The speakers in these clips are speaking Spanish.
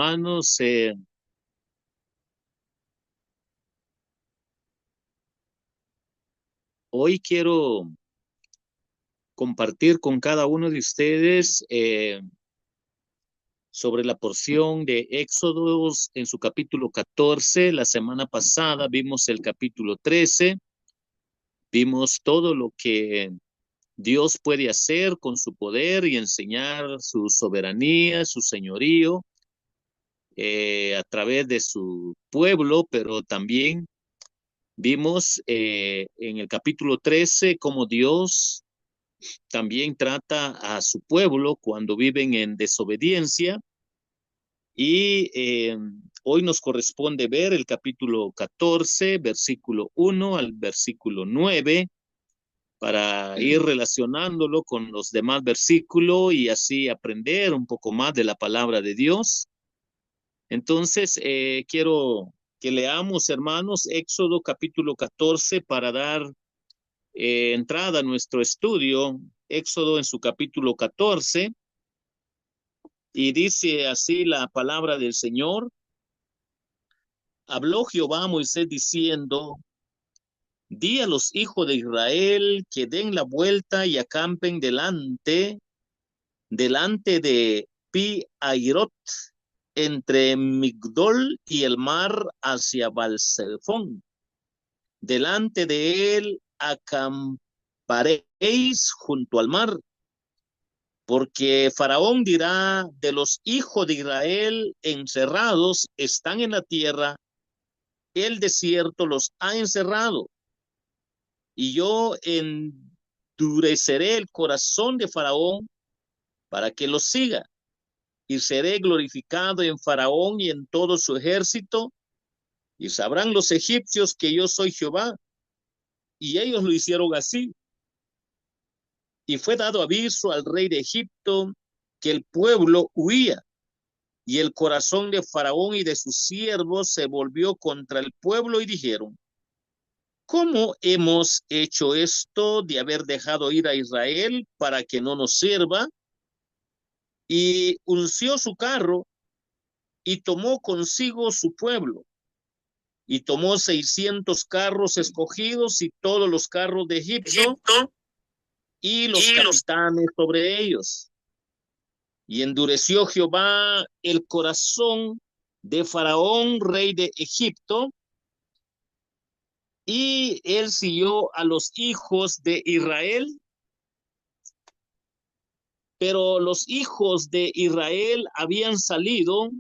hermanos. Hoy quiero compartir con cada uno de ustedes sobre la porción de Éxodos en su capítulo 14. La semana pasada vimos el capítulo 13, vimos todo lo que Dios puede hacer con su poder y enseñar su soberanía, su señorío a través de su pueblo, pero también vimos en el capítulo 13 cómo Dios también trata a su pueblo cuando viven en desobediencia y hoy nos corresponde ver el capítulo 14, versículo 1 al versículo 9 para ir relacionándolo con los demás versículos y así aprender un poco más de la palabra de Dios. Entonces, quiero que leamos, hermanos, Éxodo capítulo 14 para dar entrada a nuestro estudio. Éxodo en su capítulo 14 y dice así la palabra del Señor. Habló Jehová a Moisés diciendo: Di a los hijos de Israel que den la vuelta y acampen delante de Pi-Hairot, entre Migdol y el mar hacia Baal-Zephón. Delante de él acamparéis junto al mar, porque Faraón dirá: de los hijos de Israel encerrados están en la tierra, el desierto los ha encerrado, y yo endureceré el corazón de Faraón para que los siga, y seré glorificado en Faraón y en todo su ejército, y sabrán los egipcios que yo soy Jehová. Y ellos lo hicieron así. Y fue dado aviso al rey de Egipto que el pueblo huía, y el corazón de Faraón y de sus siervos se volvió contra el pueblo y dijeron: ¿Cómo hemos hecho esto de haber dejado ir a Israel para que no nos sirva? Y unció su carro y tomó consigo su pueblo, y tomó 600 carros escogidos y todos los carros de Egipto Egipto y los y los capitanes sobre ellos. Y endureció Jehová el corazón de Faraón, rey de Egipto, y él siguió a los hijos de Israel, pero los hijos de Israel habían salido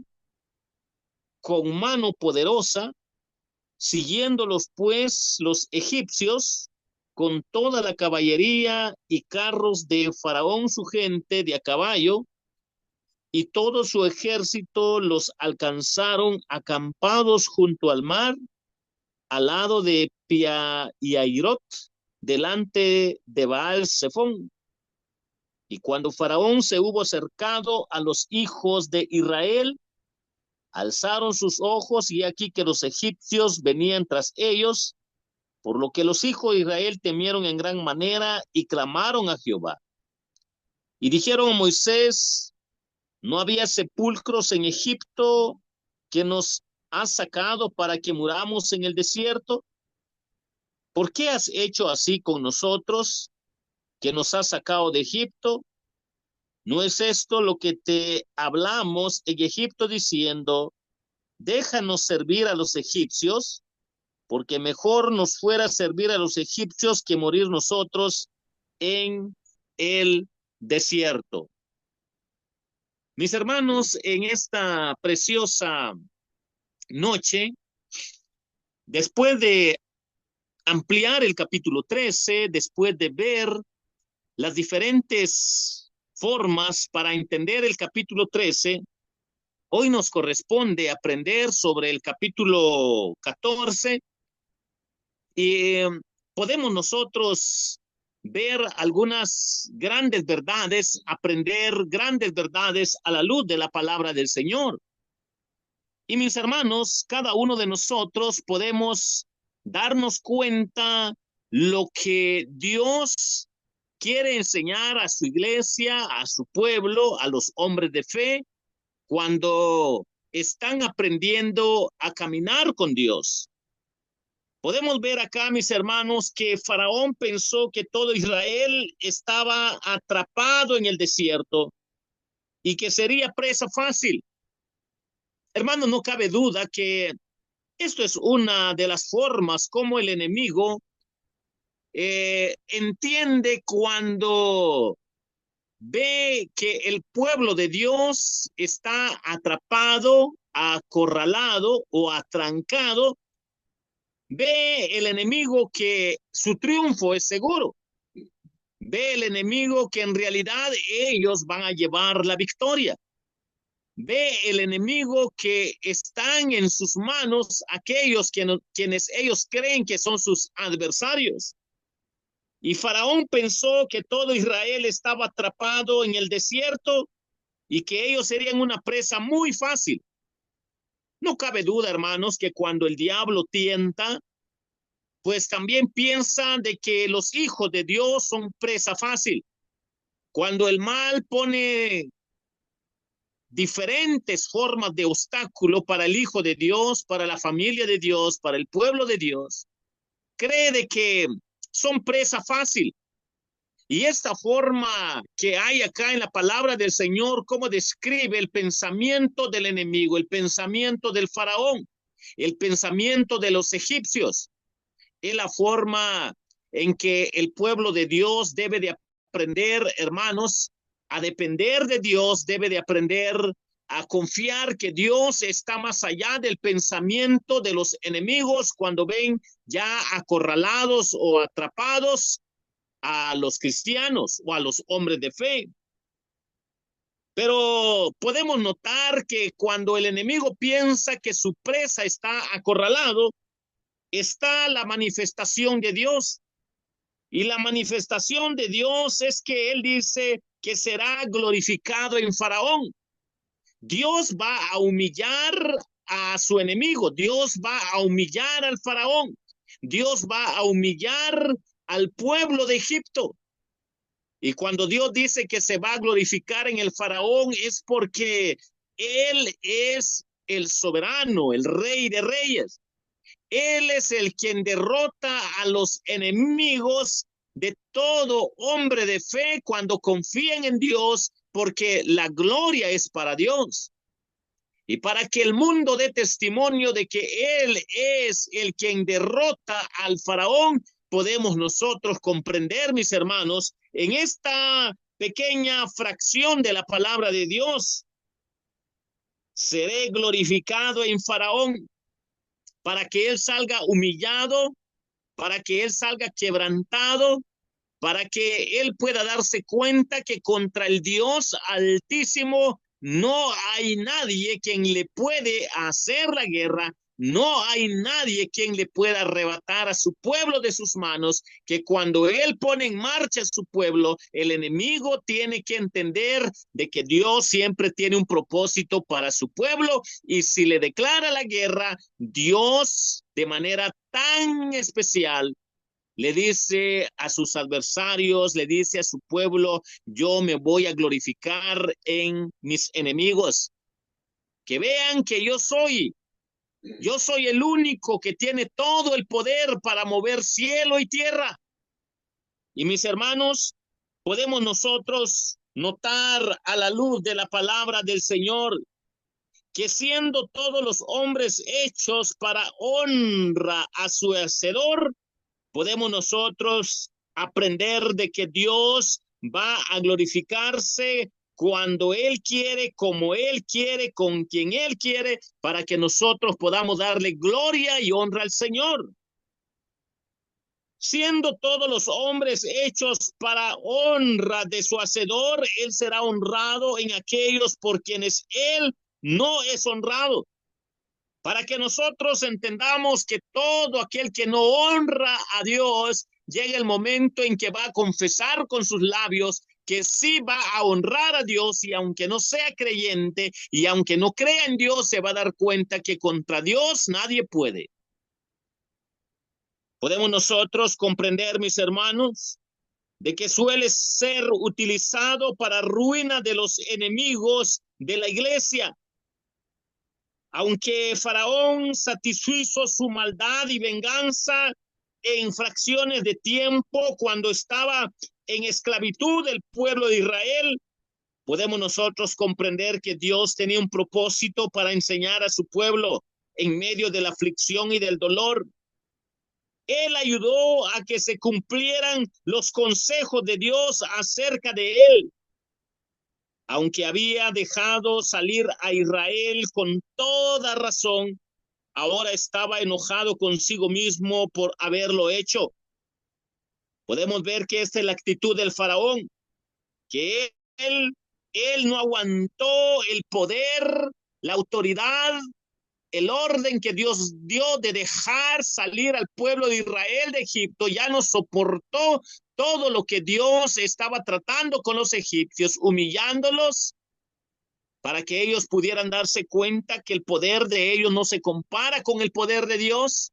con mano poderosa, siguiéndolos pues los egipcios con toda la caballería y carros de Faraón su gente de a caballo, y todo su ejército los alcanzaron acampados junto al mar, al lado de Pia y Airot, delante de Baal Zephón. Y cuando Faraón se hubo acercado a los hijos de Israel, alzaron sus ojos y aquí que los egipcios venían tras ellos, por lo que los hijos de Israel temieron en gran manera y clamaron a Jehová. Y dijeron a Moisés: ¿no había sepulcros en Egipto que nos has sacado para que muramos en el desierto? ¿Por qué has hecho así con nosotros, que nos has sacado de Egipto? ¿No es esto lo que te hablamos en Egipto diciendo: déjanos servir a los egipcios? Porque mejor nos fuera servir a los egipcios que morir nosotros en el desierto. Mis hermanos, en esta preciosa noche, después de ampliar el capítulo 13, después de ver las diferentes formas para entender el capítulo 13, hoy nos corresponde aprender sobre el capítulo 14 y podemos nosotros ver algunas grandes verdades, aprender grandes verdades a la luz de la palabra del Señor. Y mis hermanos, cada uno de nosotros podemos darnos cuenta lo que Dios quiere enseñar a su iglesia, a su pueblo, a los hombres de fe, cuando están aprendiendo a caminar con Dios. Podemos ver acá, mis hermanos, que Faraón pensó que todo Israel estaba atrapado en el desierto y que sería presa fácil. Hermanos, no cabe duda que esto es una de las formas como el enemigo entiende cuando ve que el pueblo de Dios está atrapado, acorralado o atrancado. Ve el enemigo que su triunfo es seguro. Ve el enemigo que en realidad ellos van a llevar la victoria. Ve el enemigo que están en sus manos aquellos quienes ellos creen que son sus adversarios. Y Faraón pensó que todo Israel estaba atrapado en el desierto y que ellos serían una presa muy fácil. No cabe duda, hermanos, que cuando el diablo tienta, pues también piensa de que los hijos de Dios son presa fácil. Cuando el mal pone diferentes formas de obstáculo para el hijo de Dios, para la familia de Dios, para el pueblo de Dios, cree de que son presa fácil. Y esta forma que hay acá en la palabra del Señor, cómo describe el pensamiento del enemigo, el pensamiento del faraón, el pensamiento de los egipcios, es la forma en que el pueblo de Dios debe de aprender, hermanos, a depender de Dios, debe de aprender a confiar que Dios está más allá del pensamiento de los enemigos cuando ven ya acorralados o atrapados a los cristianos o a los hombres de fe. Pero podemos notar que cuando el enemigo piensa que su presa está acorralado, está la manifestación de Dios. Y la manifestación de Dios es que él dice que será glorificado en Faraón. Dios va a humillar a su enemigo. Dios va a humillar al Faraón. Dios va a humillar al pueblo de Egipto. Y cuando Dios dice que se va a glorificar en el Faraón es porque él es el soberano, el rey de reyes. Él es el quien derrota a los enemigos de todo hombre de fe cuando confían en Dios, porque la gloria es para Dios. Y para que el mundo dé testimonio de que Él es el quien derrota al faraón, podemos nosotros comprender, mis hermanos, en esta pequeña fracción de la palabra de Dios, seré glorificado en faraón para que él salga humillado, para que él salga quebrantado, para que él pueda darse cuenta que contra el Dios Altísimo no hay nadie quien le puede hacer la guerra, no hay nadie quien le pueda arrebatar a su pueblo de sus manos, que cuando él pone en marcha a su pueblo, el enemigo tiene que entender de que Dios siempre tiene un propósito para su pueblo y si le declara la guerra, Dios de manera tan especial le dice a sus adversarios, le dice a su pueblo, yo me voy a glorificar en mis enemigos. Que vean que yo soy el único que tiene todo el poder para mover cielo y tierra. Y mis hermanos, podemos nosotros notar a la luz de la palabra del Señor que siendo todos los hombres hechos para honra a su Hacedor, podemos nosotros aprender de que Dios va a glorificarse cuando Él quiere, como Él quiere, con quien Él quiere, para que nosotros podamos darle gloria y honra al Señor. Siendo todos los hombres hechos para honra de su Hacedor, Él será honrado en aquellos por quienes Él no es honrado. Para que nosotros entendamos que todo aquel que no honra a Dios, llega el momento en que va a confesar con sus labios que sí va a honrar a Dios y aunque no sea creyente y aunque no crea en Dios, se va a dar cuenta que contra Dios nadie puede. Podemos nosotros comprender, mis hermanos, de que suele ser utilizado para ruina de los enemigos de la iglesia. Aunque Faraón satisfizo su maldad y venganza en fracciones de tiempo cuando estaba en esclavitud del pueblo de Israel, podemos nosotros comprender que Dios tenía un propósito para enseñar a su pueblo en medio de la aflicción y del dolor. Él ayudó a que se cumplieran los consejos de Dios acerca de él. Aunque había dejado salir a Israel con toda razón, ahora estaba enojado consigo mismo por haberlo hecho. Podemos ver que esta es la actitud del faraón, que él no aguantó el poder, la autoridad, el orden que Dios dio de dejar salir al pueblo de Israel de Egipto. Ya no soportó todo lo que Dios estaba tratando con los egipcios, humillándolos para que ellos pudieran darse cuenta que el poder de ellos no se compara con el poder de Dios.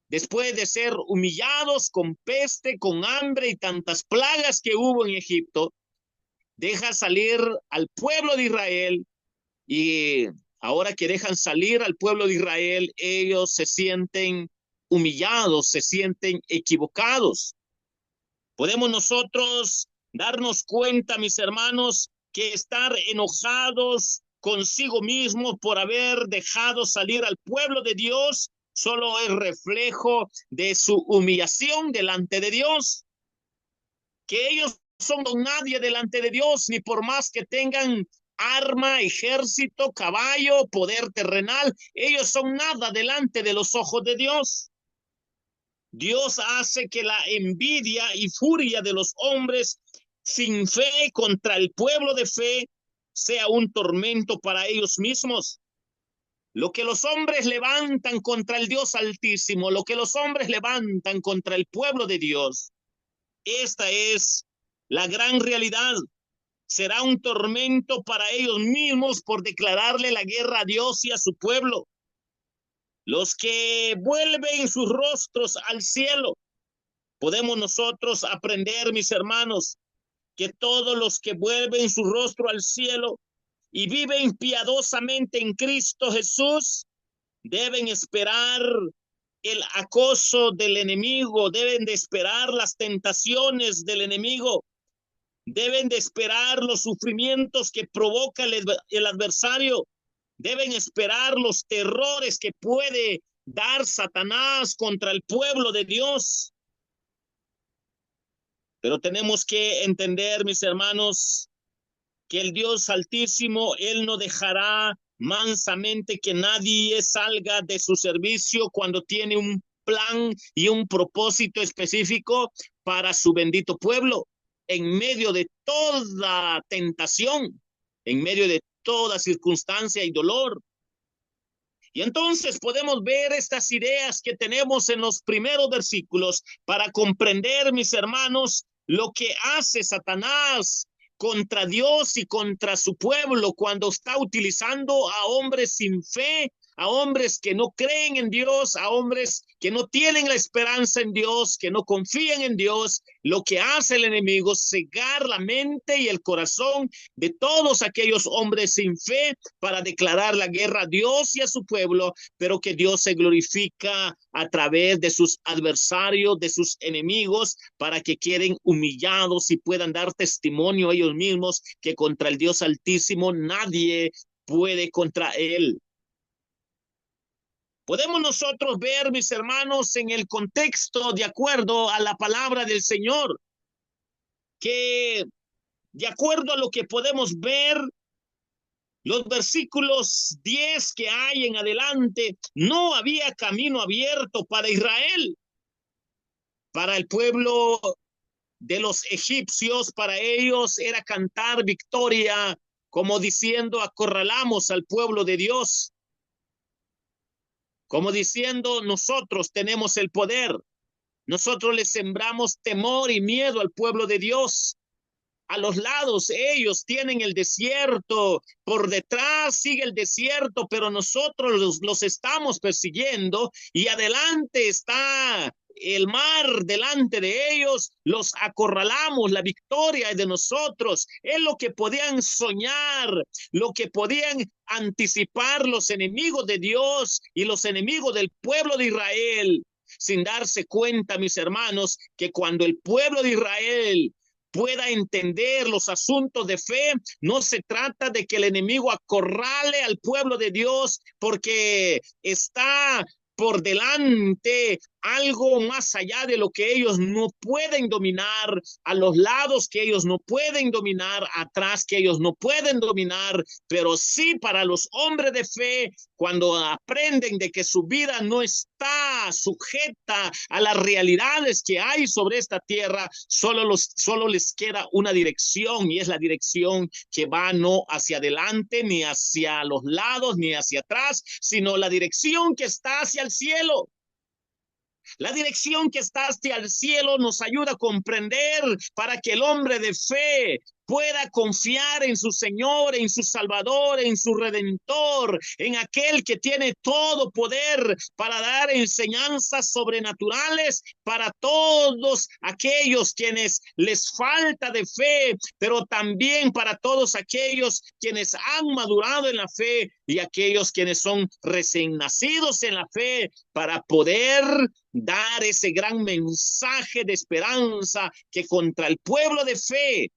Después de ser humillados con peste, con hambre y tantas plagas que hubo en Egipto, deja salir al pueblo de Israel, y ahora que dejan salir al pueblo de Israel, ellos se sienten humillados, se sienten equivocados. Podemos nosotros darnos cuenta, mis hermanos, que estar enojados consigo mismo por haber dejado salir al pueblo de Dios solo es reflejo de su humillación delante de Dios, que ellos son nadie delante de Dios, ni por más que tengan arma, ejército, caballo, poder terrenal, ellos son nada delante de los ojos de Dios. Dios hace que la envidia y furia de los hombres sin fe contra el pueblo de fe sea un tormento para ellos mismos. Lo que los hombres levantan contra el Dios Altísimo, lo que los hombres levantan contra el pueblo de Dios, esta es la gran realidad. Será un tormento para ellos mismos por declararle la guerra a Dios y a su pueblo. Los que vuelven sus rostros al cielo, podemos nosotros aprender, mis hermanos, que todos los que vuelven su rostro al cielo y viven piadosamente en Cristo Jesús, deben esperar el acoso del enemigo, deben de esperar las tentaciones del enemigo, deben de esperar los sufrimientos que provoca el adversario, deben esperar los terrores que puede dar Satanás contra el pueblo de Dios. Pero tenemos que entender, mis hermanos, que el Dios Altísimo, Él no dejará mansamente que nadie salga de su servicio cuando tiene un plan y un propósito específico para su bendito pueblo, en medio de toda tentación, en medio de toda circunstancia y dolor. Y entonces podemos ver estas ideas que tenemos en los primeros versículos para comprender, mis hermanos, lo que hace Satanás contra Dios y contra su pueblo cuando está utilizando a hombres sin fe, a hombres que no creen en Dios, a hombres que no tienen la esperanza en Dios, que no confían en Dios. Lo que hace el enemigo es cegar la mente y el corazón de todos aquellos hombres sin fe para declarar la guerra a Dios y a su pueblo, pero que Dios se glorifica a través de sus adversarios, de sus enemigos, para que queden humillados y puedan dar testimonio ellos mismos que contra el Dios Altísimo nadie puede contra él. Podemos nosotros ver, mis hermanos, en el contexto de acuerdo a la palabra del Señor, que de acuerdo a lo que podemos ver, los versículos 10 que hay en adelante, no había camino abierto para Israel, para el pueblo de los egipcios. Para ellos era cantar victoria, como diciendo acorralamos al pueblo de Dios, como diciendo nosotros tenemos el poder, nosotros les sembramos temor y miedo al pueblo de Dios. A los lados ellos tienen el desierto, por detrás sigue el desierto, pero nosotros los estamos persiguiendo, y adelante está el mar delante de ellos, los acorralamos, la victoria es de nosotros. Es lo que podían soñar, lo que podían anticipar los enemigos de Dios y los enemigos del pueblo de Israel, sin darse cuenta, mis hermanos, que cuando el pueblo de Israel pueda entender los asuntos de fe, no se trata de que el enemigo acorrale al pueblo de Dios porque está por delante algo más allá de lo que ellos no pueden dominar, a los lados que ellos no pueden dominar, atrás que ellos no pueden dominar, pero sí para los hombres de fe, cuando aprenden de que su vida no está sujeta a las realidades que hay sobre esta tierra, solo les queda una dirección, y es la dirección que va no hacia adelante, ni hacia los lados, ni hacia atrás, sino la dirección que está hacia el cielo. La dirección que está hacia el cielo nos ayuda a comprender para que el hombre de fe pueda confiar en su Señor, en su Salvador, en su Redentor, en aquel que tiene todo poder para dar enseñanzas sobrenaturales para todos aquellos quienes les falta de fe, pero también para todos aquellos quienes han madurado en la fe y aquellos quienes son recién nacidos en la fe, para poder dar ese gran mensaje de esperanza que contra el pueblo de fe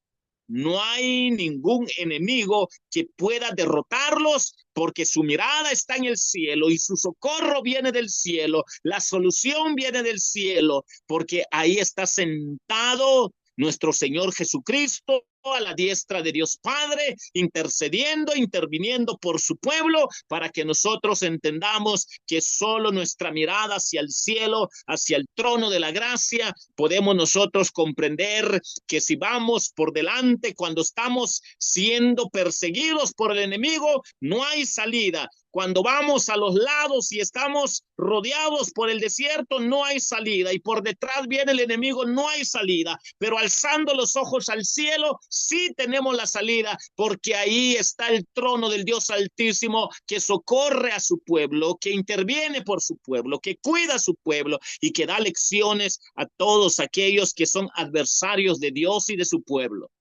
no hay ningún enemigo que pueda derrotarlos, porque su mirada está en el cielo y su socorro viene del cielo, la solución viene del cielo, porque ahí está sentado nuestro Señor Jesucristo a la diestra de Dios Padre, intercediendo, interviniendo por su pueblo, para que nosotros entendamos que solo nuestra mirada hacia el cielo, hacia el trono de la gracia, podemos nosotros comprender que si vamos por delante, cuando estamos siendo perseguidos por el enemigo, no hay salida. Cuando vamos a los lados y estamos rodeados por el desierto, no hay salida. Y por detrás viene el enemigo, no hay salida. Pero alzando los ojos al cielo, sí tenemos la salida, porque ahí está el trono del Dios Altísimo, que socorre a su pueblo, que interviene por su pueblo, que cuida a su pueblo y que da lecciones a todos aquellos que son adversarios de Dios y de su pueblo.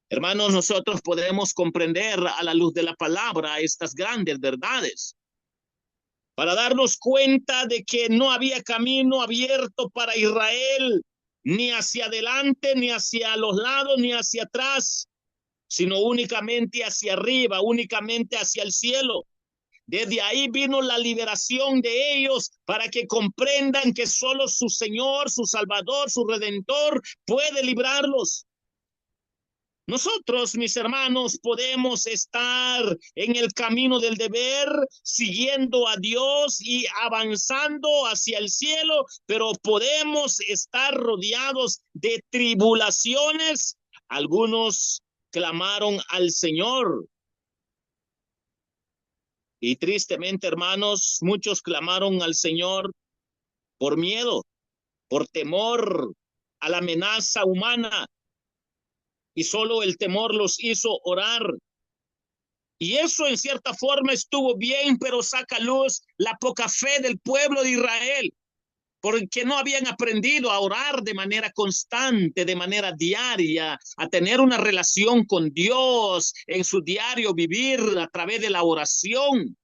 Hermanos, nosotros podemos comprender a la luz de la palabra estas grandes verdades para darnos cuenta de que no había camino abierto para Israel, ni hacia adelante, ni hacia los lados, ni hacia atrás, sino únicamente hacia arriba, únicamente hacia el cielo. Desde ahí vino la liberación de ellos para que comprendan que solo su Señor, su Salvador, su Redentor puede librarlos. Nosotros, mis hermanos, podemos estar en el camino del deber, siguiendo a Dios y avanzando hacia el cielo, pero podemos estar rodeados de tribulaciones. Algunos clamaron al Señor. Y tristemente, hermanos, muchos clamaron al Señor por miedo, por temor a la amenaza humana. Y solo el temor los hizo orar. Y eso en cierta forma estuvo bien, pero saca a luz la poca fe del pueblo de Israel, porque no habían aprendido a orar de manera constante, de manera diaria, a tener una relación con Dios en su diario vivir a través de la oración.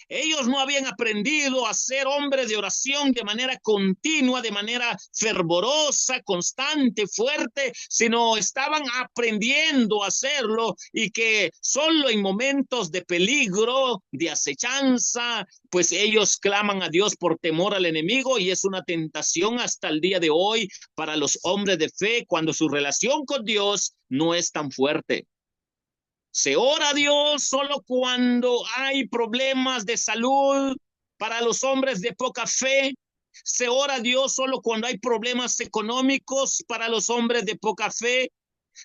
Ellos no habían aprendido a ser hombres de oración de manera continua, de manera fervorosa, constante, fuerte, sino estaban aprendiendo a hacerlo, y que solo en momentos de peligro, de acechanza, pues ellos claman a Dios por temor al enemigo, y es una tentación hasta el día de hoy para los hombres de fe cuando su relación con Dios no es tan fuerte. Se ora a Dios solo cuando hay problemas de salud para los hombres de poca fe. Se ora a Dios solo cuando hay problemas económicos para los hombres de poca fe.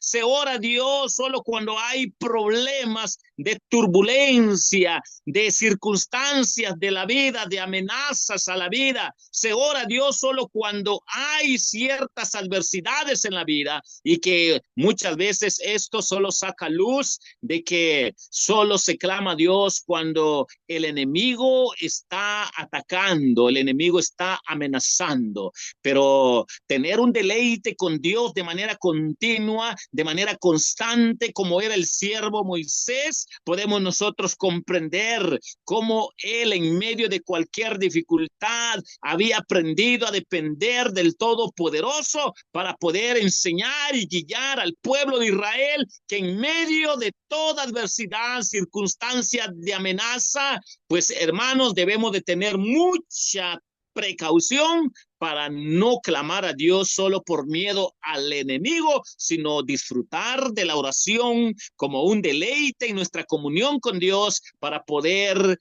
Se ora a Dios solo cuando hay problemas de turbulencia, de circunstancias de la vida, de amenazas a la vida. Se ora a Dios solo cuando hay ciertas adversidades en la vida, y que muchas veces esto solo saca luz de que solo se clama a Dios cuando el enemigo está atacando, el enemigo está amenazando. Pero tener un deleite con Dios de manera continua, de manera constante, como era el siervo Moisés, podemos nosotros comprender cómo él en medio de cualquier dificultad había aprendido a depender del Todopoderoso para poder enseñar y guiar al pueblo de Israel, que en medio de toda adversidad, circunstancia de amenaza, pues hermanos, debemos de tener mucha precaución para no clamar a Dios solo por miedo al enemigo, sino disfrutar de la oración como un deleite en nuestra comunión con Dios, para poder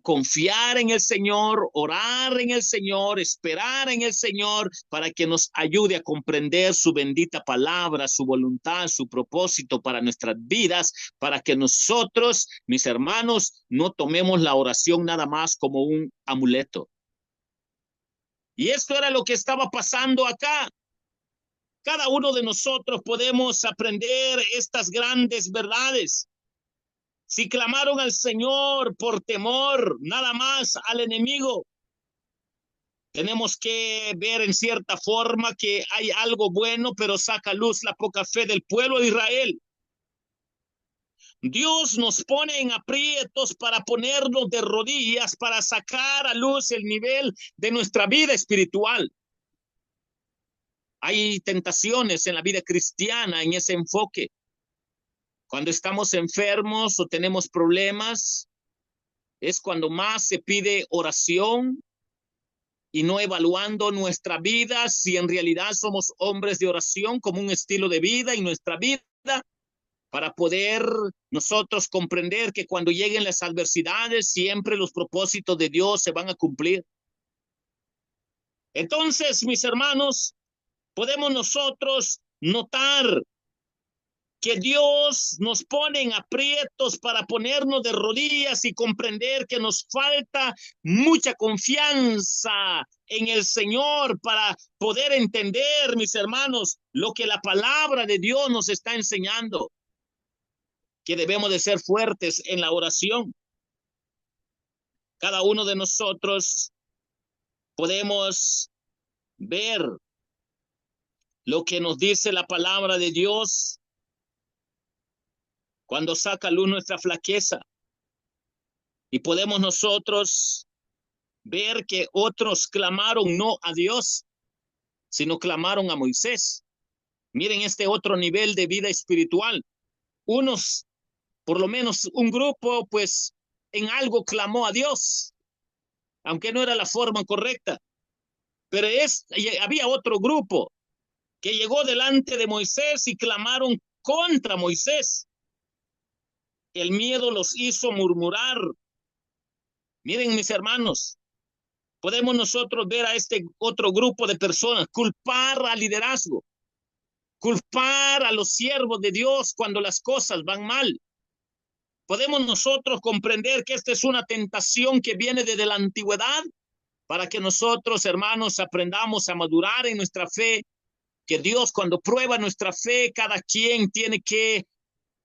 confiar en el Señor, orar en el Señor, esperar en el Señor, para que nos ayude a comprender su bendita palabra, su voluntad, su propósito para nuestras vidas, para que nosotros, mis hermanos, no tomemos la oración nada más como un amuleto. Y esto era lo que estaba pasando acá. Cada uno de nosotros podemos aprender estas grandes verdades. Si clamaron al Señor por temor nada más al enemigo, tenemos que ver en cierta forma que hay algo bueno, pero saca a luz la poca fe del pueblo de Israel. Dios nos pone en aprietos para ponernos de rodillas, para sacar a luz el nivel de nuestra vida espiritual. Hay tentaciones en la vida cristiana en ese enfoque. Cuando estamos enfermos o tenemos problemas, es cuando más se pide oración, y no evaluando nuestra vida, si en realidad somos hombres de oración como un estilo de vida en nuestra vida, para poder nosotros comprender que cuando lleguen las adversidades, siempre los propósitos de Dios se van a cumplir. Entonces, mis hermanos, podemos nosotros notar que Dios nos pone en aprietos para ponernos de rodillas y comprender que nos falta mucha confianza en el Señor para poder entender, mis hermanos, lo que la palabra de Dios nos está enseñando, que debemos de ser fuertes en la oración. Cada uno de nosotros podemos ver lo que nos dice la palabra de Dios cuando saca a luz nuestra flaqueza, y podemos nosotros ver que otros clamaron no a Dios, sino clamaron a Moisés. Miren este otro nivel de vida espiritual. Unos, por lo menos un grupo, pues en algo clamó a Dios, aunque no era la forma correcta. Pero había otro grupo que llegó delante de Moisés y clamaron contra Moisés. El miedo los hizo murmurar. Miren, mis hermanos, podemos nosotros ver a este otro grupo de personas culpar al liderazgo, culpar a los siervos de Dios cuando las cosas van mal. Podemos nosotros comprender que esta es una tentación que viene desde la antigüedad, para que nosotros, hermanos, aprendamos a madurar en nuestra fe, que Dios, cuando prueba nuestra fe, cada quien tiene que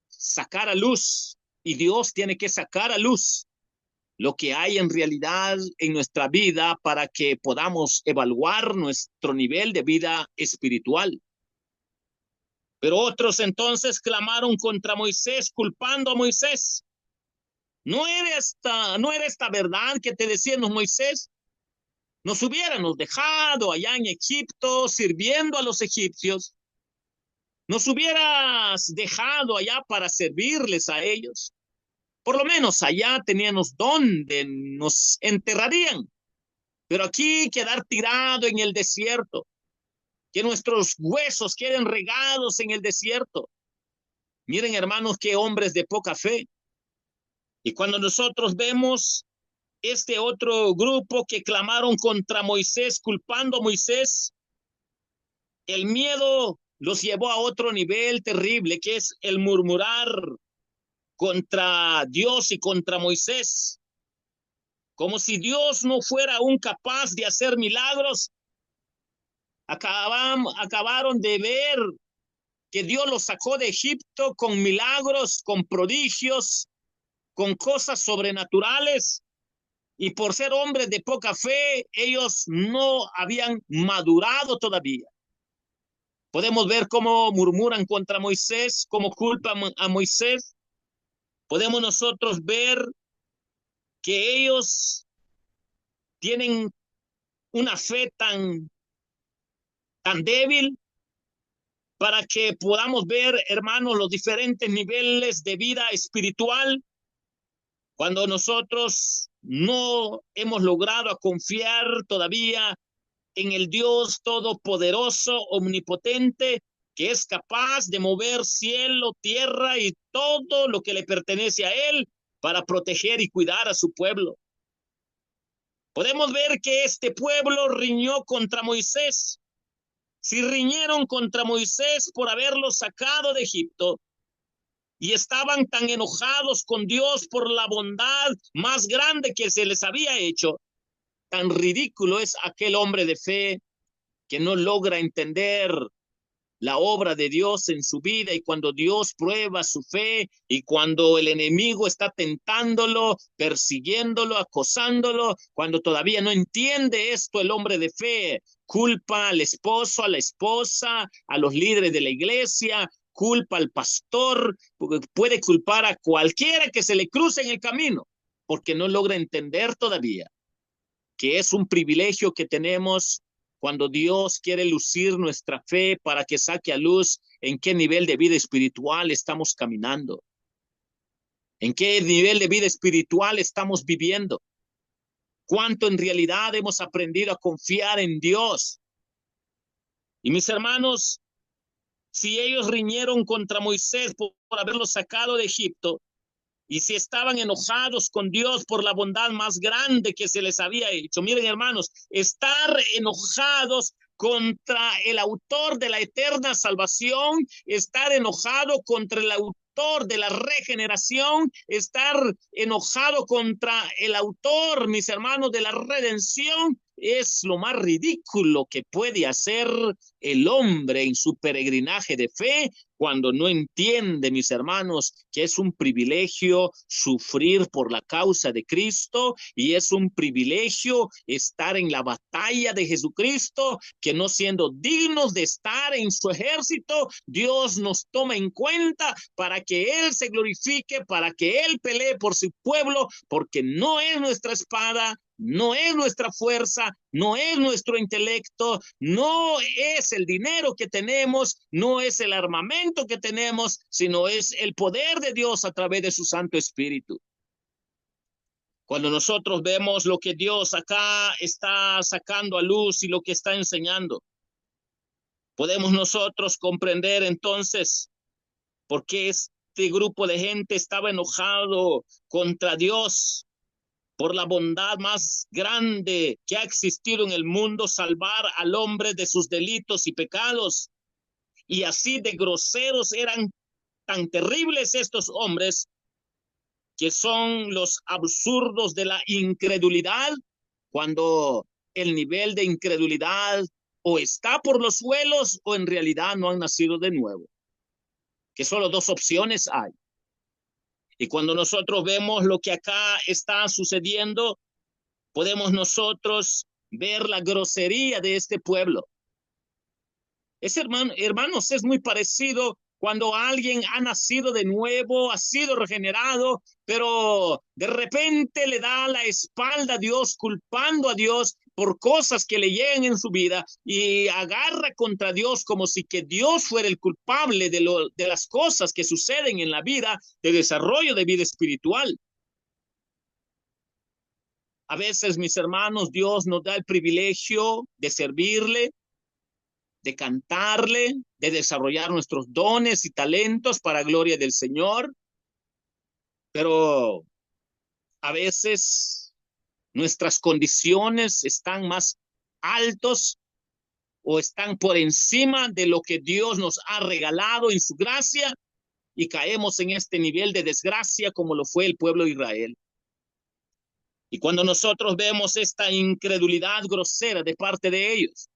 sacar a luz, y Dios tiene que sacar a luz lo que hay en realidad en nuestra vida, para que podamos evaluar nuestro nivel de vida espiritual. Pero otros entonces clamaron contra Moisés, culpando a Moisés. ¿No era esta verdad que te decíamos, Moisés? Nos hubiéramos dejado allá en Egipto sirviendo a los egipcios. Nos hubieras dejado allá para servirles a ellos. Por lo menos allá teníamos donde nos enterrarían. Pero aquí quedar tirado en el desierto, que nuestros huesos queden regados en el desierto. Miren, hermanos, qué hombres de poca fe. Y cuando nosotros vemos este otro grupo que clamaron contra Moisés, culpando a Moisés, el miedo los llevó a otro nivel terrible, que es el murmurar contra Dios y contra Moisés. Como si Dios no fuera aún capaz de hacer milagros. Acabaron de ver que Dios los sacó de Egipto con milagros, con prodigios, con cosas sobrenaturales. Y por ser hombres de poca fe, ellos no habían madurado todavía. Podemos ver cómo murmuran contra Moisés, cómo culpan a Moisés. Podemos nosotros ver que ellos tienen una fe tan débil, para que podamos ver, hermanos, los diferentes niveles de vida espiritual. Cuando nosotros no hemos logrado confiar todavía en el Dios todopoderoso, omnipotente, que es capaz de mover cielo, tierra y todo lo que le pertenece a él para proteger y cuidar a su pueblo. Podemos ver que este pueblo riñó contra Moisés. Si riñeron contra Moisés por haberlo sacado de Egipto y estaban tan enojados con Dios por la bondad más grande que se les había hecho, tan ridículo es aquel hombre de fe que no logra entender la obra de Dios en su vida, y cuando Dios prueba su fe y cuando el enemigo está tentándolo, persiguiéndolo, acosándolo, cuando todavía no entiende esto, el hombre de fe culpa al esposo, a la esposa, a los líderes de la iglesia, culpa al pastor, puede culpar a cualquiera que se le cruce en el camino, porque no logra entender todavía que es un privilegio que tenemos cuando Dios quiere lucir nuestra fe para que saque a luz en qué nivel de vida espiritual estamos caminando, en qué nivel de vida espiritual estamos viviendo, cuánto en realidad hemos aprendido a confiar en Dios. Y mis hermanos, si ellos riñeron contra Moisés por haberlo sacado de Egipto, y si estaban enojados con Dios por la bondad más grande que se les había hecho. Miren, hermanos, estar enojados contra el autor de la eterna salvación, estar enojado contra el autor de la regeneración, estar enojado contra el autor, mis hermanos, de la redención, es lo más ridículo que puede hacer el hombre en su peregrinaje de fe, cuando no entiende, mis hermanos, que es un privilegio sufrir por la causa de Cristo y es un privilegio estar en la batalla de Jesucristo, que no siendo dignos de estar en su ejército, Dios nos toma en cuenta para que Él se glorifique, para que Él pelee por su pueblo, porque no es nuestra espada, no es nuestra fuerza, no es nuestro intelecto, no es el dinero que tenemos, no es el armamento que tenemos, sino es el poder de Dios a través de su Santo Espíritu. Cuando nosotros vemos lo que Dios acá está sacando a luz y lo que está enseñando, podemos nosotros comprender entonces por qué este grupo de gente estaba enojado contra Dios por la bondad más grande que ha existido en el mundo, salvar al hombre de sus delitos y pecados. Y así de groseros eran, tan terribles estos hombres, que son los absurdos de la incredulidad, cuando el nivel de incredulidad o está por los suelos o en realidad no han nacido de nuevo, que solo dos opciones hay. Y cuando nosotros vemos lo que acá está sucediendo, podemos nosotros ver la grosería de este pueblo. Hermanos, es muy parecido cuando alguien ha nacido de nuevo, ha sido regenerado, pero de repente le da la espalda a Dios, culpando a Dios por cosas que le llegan en su vida y agarra contra Dios como si que Dios fuera el culpable de las cosas que suceden en la vida de desarrollo de vida espiritual. A veces, mis hermanos, Dios nos da el privilegio de servirle, de cantarle, de desarrollar nuestros dones y talentos para gloria del Señor, pero a veces nuestras condiciones están más altos o están por encima de lo que Dios nos ha regalado en su gracia y caemos en este nivel de desgracia como lo fue el pueblo de Israel. Y cuando nosotros vemos esta incredulidad grosera de parte de ellos,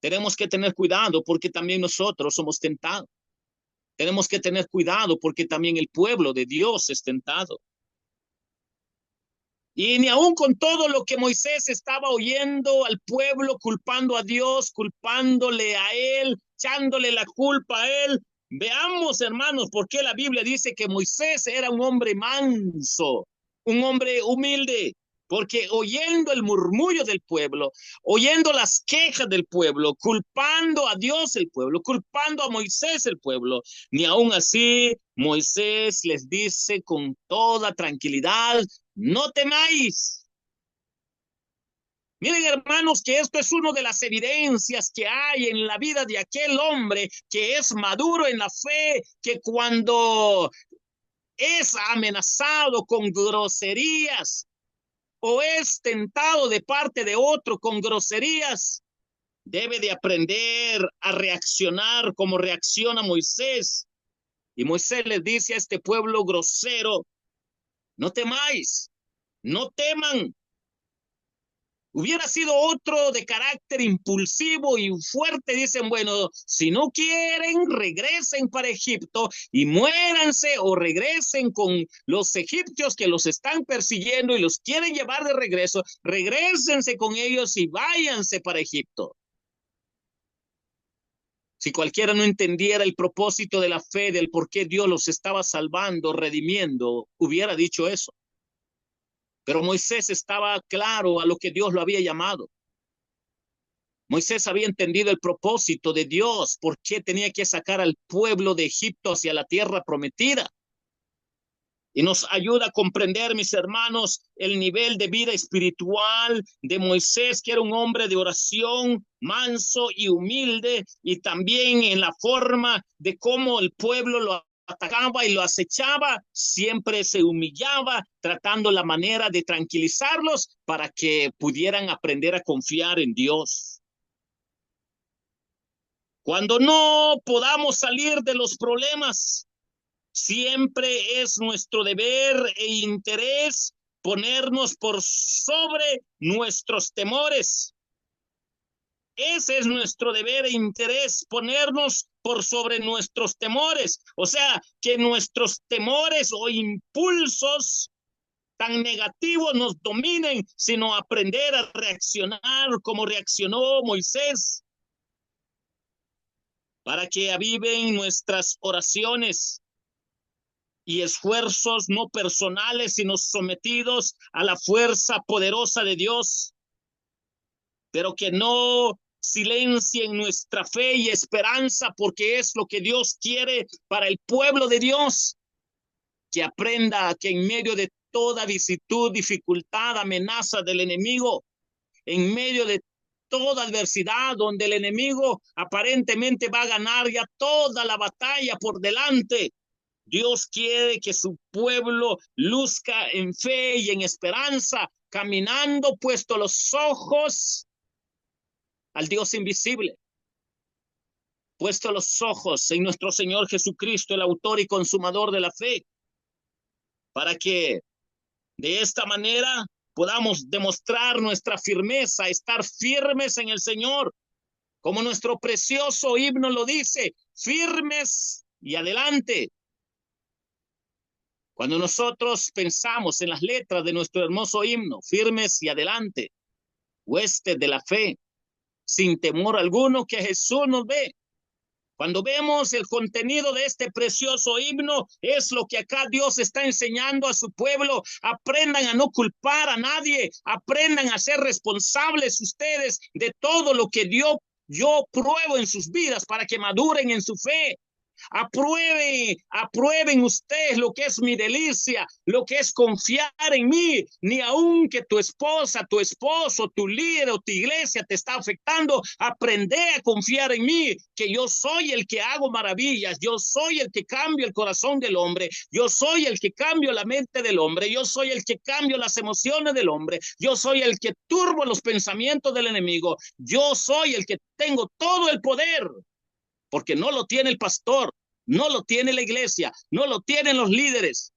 tenemos que tener cuidado porque también nosotros somos tentados. Tenemos que tener cuidado porque también el pueblo de Dios es tentado. Y ni aun con todo lo que Moisés estaba oyendo al pueblo, culpando a Dios, culpándole a él, echándole la culpa a él. Veamos, hermanos, por qué la Biblia dice que Moisés era un hombre manso, un hombre humilde. Porque oyendo el murmullo del pueblo, oyendo las quejas del pueblo, culpando a Dios el pueblo, culpando a Moisés el pueblo, ni aun así Moisés les dice con toda tranquilidad: no temáis. Miren, hermanos, que esto es una de las evidencias que hay en la vida de aquel hombre que es maduro en la fe, que cuando es amenazado con groserías o es tentado de parte de otro con groserías, debe de aprender a reaccionar como reacciona Moisés. Y Moisés les dice a este pueblo grosero: no temáis, no teman. Hubiera sido otro de carácter impulsivo y fuerte, dicen: bueno, si no quieren, regresen para Egipto y muéranse, o regresen con los egipcios que los están persiguiendo y los quieren llevar de regreso, regrésense con ellos y váyanse para Egipto. Si cualquiera no entendiera el propósito de la fe, del por qué Dios los estaba salvando, redimiendo, hubiera dicho eso. Pero Moisés estaba claro a lo que Dios lo había llamado. Moisés había entendido el propósito de Dios, por qué tenía que sacar al pueblo de Egipto hacia la tierra prometida. Y nos ayuda a comprender, mis hermanos, el nivel de vida espiritual de Moisés, que era un hombre de oración, manso y humilde, y también en la forma de cómo el pueblo lo atacaba y lo acechaba, siempre se humillaba, tratando la manera de tranquilizarlos para que pudieran aprender a confiar en Dios. Cuando no podamos salir de los problemas, siempre es nuestro deber e interés ponernos por sobre nuestros temores. Ese es nuestro deber e interés, ponernos por sobre nuestros temores. O sea, que nuestros temores o impulsos tan negativos nos dominen, sino aprender a reaccionar como reaccionó Moisés, para que aviven nuestras oraciones y esfuerzos no personales, sino sometidos a la fuerza poderosa de Dios, pero que no silencien nuestra fe y esperanza, porque es lo que Dios quiere para el pueblo de Dios, que aprenda que en medio de toda vicisitud, dificultad, amenaza del enemigo, en medio de toda adversidad donde el enemigo aparentemente va a ganar ya toda la batalla por delante, Dios quiere que su pueblo luzca en fe y en esperanza, caminando puesto los ojos al Dios invisible, puesto los ojos en nuestro Señor Jesucristo, el autor y consumador de la fe, para que de esta manera podamos demostrar nuestra firmeza, estar firmes en el Señor, como nuestro precioso himno lo dice: firmes y adelante. Cuando nosotros pensamos en las letras de nuestro hermoso himno, firmes y adelante, huestes de la fe, sin temor alguno, que Jesús nos ve. Cuando vemos el contenido de este precioso himno, es lo que acá Dios está enseñando a su pueblo: aprendan a no culpar a nadie, aprendan a ser responsables ustedes de todo lo que yo pruebo en sus vidas, para que maduren en su fe. aprueben ustedes lo que es mi delicia, lo que es confiar en mí, ni aun que tu esposa, tu esposo, tu líder o tu iglesia te está afectando, aprende a confiar en mí, que yo soy el que hago maravillas, yo soy el que cambio el corazón del hombre, yo soy el que cambio la mente del hombre, yo soy el que cambio las emociones del hombre, yo soy el que turbo los pensamientos del enemigo, yo soy el que tengo todo el poder, porque no lo tiene el pastor, no lo tiene la iglesia, no lo tienen los líderes,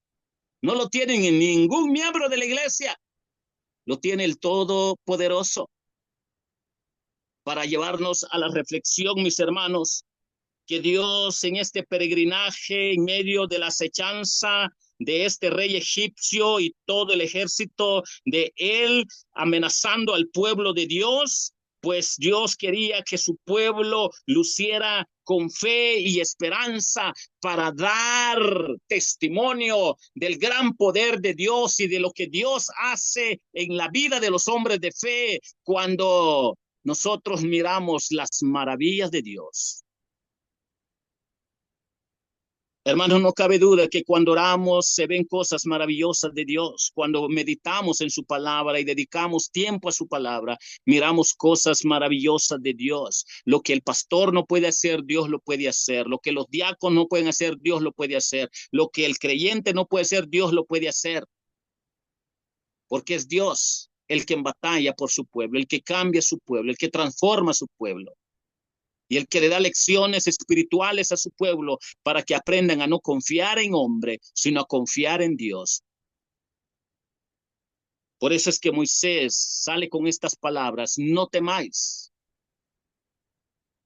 no lo tienen ningún miembro de la iglesia, lo tiene el Todopoderoso. Para llevarnos a la reflexión, mis hermanos, que Dios en este peregrinaje, en medio de la acechanza de este rey egipcio y todo el ejército de él amenazando al pueblo de Dios, pues Dios quería que su pueblo luciera con fe y esperanza para dar testimonio del gran poder de Dios y de lo que Dios hace en la vida de los hombres de fe cuando nosotros miramos las maravillas de Dios. Hermanos, no cabe duda que cuando oramos se ven cosas maravillosas de Dios. Cuando meditamos en su palabra y dedicamos tiempo a su palabra, miramos cosas maravillosas de Dios. Lo que el pastor no puede hacer, Dios lo puede hacer. Lo que los diáconos no pueden hacer, Dios lo puede hacer. Lo que el creyente no puede hacer, Dios lo puede hacer. Porque es Dios el que batalla por su pueblo, el que cambia su pueblo, el que transforma su pueblo. Y el que le da lecciones espirituales a su pueblo para que aprendan a no confiar en hombre, sino a confiar en Dios. Por eso es que Moisés sale con estas palabras: no temáis.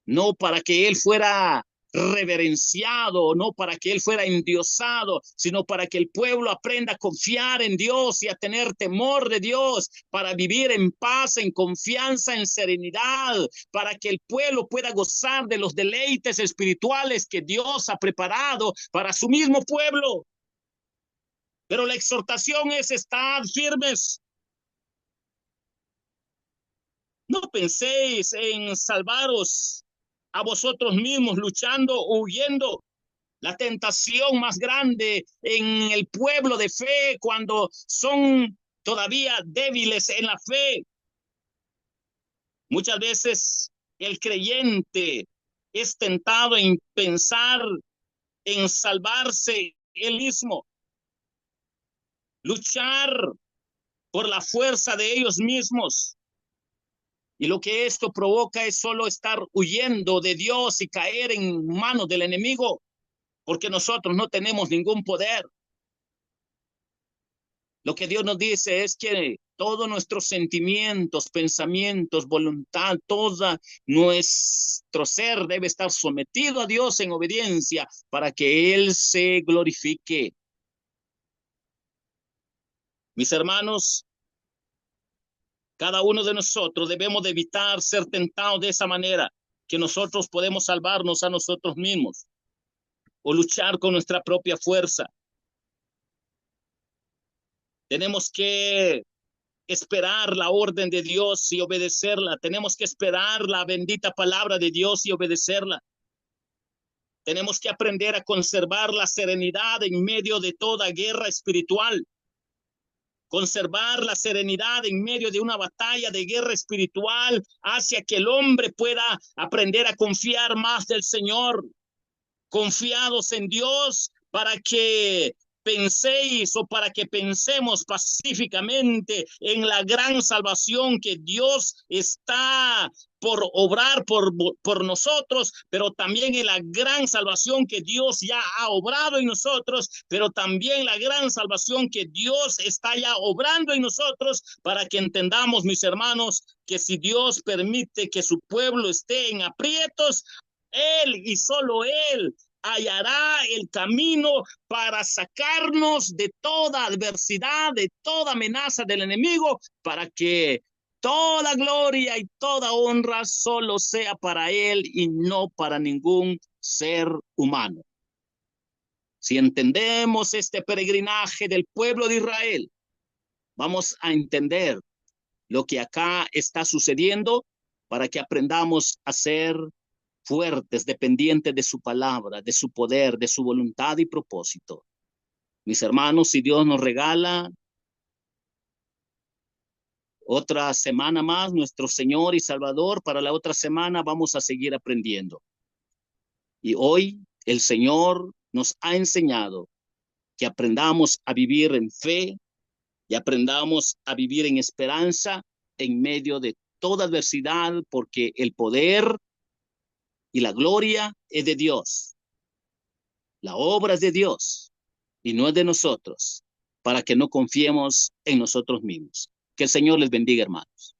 No para que él fuera reverenciado, no para que él fuera endiosado, sino para que el pueblo aprenda a confiar en Dios y a tener temor de Dios, para vivir en paz, en confianza, en serenidad, para que el pueblo pueda gozar de los deleites espirituales que Dios ha preparado para su mismo pueblo. Pero la exhortación es: estad firmes. No penséis en salvaros a vosotros mismos luchando o huyendo. La tentación más grande en el pueblo de fe cuando son todavía débiles en la fe. Muchas veces el creyente es tentado en pensar en salvarse él mismo, luchar por la fuerza de ellos mismos. Y lo que esto provoca es solo estar huyendo de Dios y caer en manos del enemigo, porque nosotros no tenemos ningún poder. Lo que Dios nos dice es que todos nuestros sentimientos, pensamientos, voluntad, todo nuestro ser debe estar sometido a Dios en obediencia para que Él se glorifique. Mis hermanos, cada uno de nosotros debemos de evitar ser tentados de esa manera, que nosotros podemos salvarnos a nosotros mismos o luchar con nuestra propia fuerza. Tenemos que esperar la orden de Dios y obedecerla. Tenemos que esperar la bendita palabra de Dios y obedecerla. Tenemos que aprender a conservar la serenidad en medio de toda guerra espiritual. Conservar la serenidad en medio de una batalla de guerra espiritual hacia que el hombre pueda aprender a confiar más del Señor. Confiados en Dios para que penséis o para que pensemos pacíficamente en la gran salvación que Dios está por obrar por nosotros, pero también en la gran salvación que Dios ya ha obrado en nosotros, pero también la gran salvación que Dios está ya obrando en nosotros, para que entendamos, mis hermanos, que si Dios permite que su pueblo esté en aprietos, Él y solo Él hallará el camino para sacarnos de toda adversidad, de toda amenaza del enemigo, para que toda gloria y toda honra solo sea para Él y no para ningún ser humano. Si entendemos este peregrinaje del pueblo de Israel, vamos a entender lo que acá está sucediendo para que aprendamos a ser fuertes, dependientes de su palabra, de su poder, de su voluntad y propósito. Mis hermanos, si Dios nos regala otra semana más, nuestro Señor y Salvador, para la otra semana vamos a seguir aprendiendo. Y hoy el Señor nos ha enseñado que aprendamos a vivir en fe y aprendamos a vivir en esperanza en medio de toda adversidad, porque el poder y la gloria es de Dios. La obra es de Dios y no es de nosotros, para que no confiemos en nosotros mismos. Que el Señor les bendiga, hermanos.